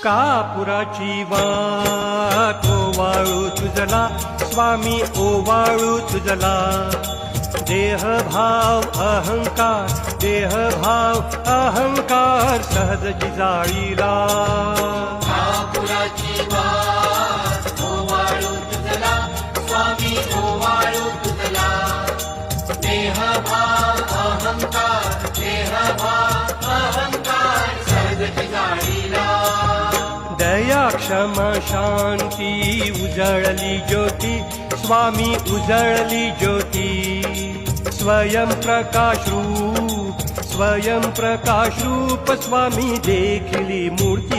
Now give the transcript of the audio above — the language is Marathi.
कापुराची वाट ओवाळू तुझला स्वामी ओवाळू तुझला देहभाव अहंकार सहज जिजाळीला कापुराची वाट ओवाळू तुझला स्वामी ओवाळू तुझला देहभाव अहंकार सहज जिजाळीला दया क्षमा शांती उजळली ज्योती स्वामी उजळली ज्योती स्वयं प्रकाश रूप स्वामी देखिली मूर्ती